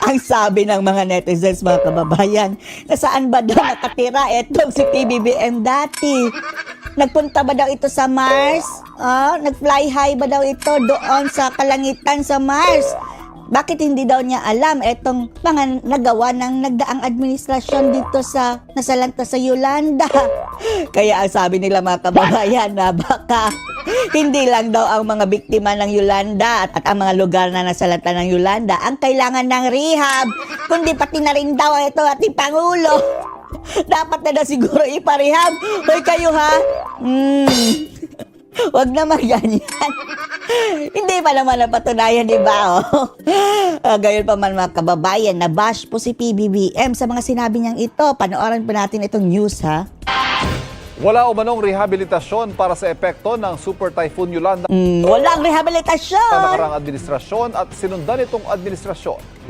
Ang sabi ng mga netizens, mga kababayan, na saan ba daw nakatira etong si PBBM dati? Nagpunta ba daw ito sa Mars? Nag-fly high ba daw ito doon sa kalangitan sa Mars? Bakit hindi daw niya alam etong mga nagawa ng nagdaang administrasyon dito sa nasalanta sa Yolanda? Kaya ang sabi nila, mga kababayan, na baka hindi lang daw ang mga biktima ng Yolanda at ang mga lugar na nasalanta ng Yolanda ang kailangan ng rehab, kundi pati na rin daw ito ating Pangulo. Dapat na siguro iparehab. Hoy kayo ha? Wag naman ganyan. Hindi pa naman napatunayan, di ba? Gayon pa man, mga kababayan, nabash po si PBBM sa mga sinabi niyang ito. Panoorin po natin itong news, ha? Wala umanong rehabilitasyon para sa epekto ng Super Typhoon Yolanda Walang sa rehabilitasyon. nakarang administrasyon at sinundan itong administrasyon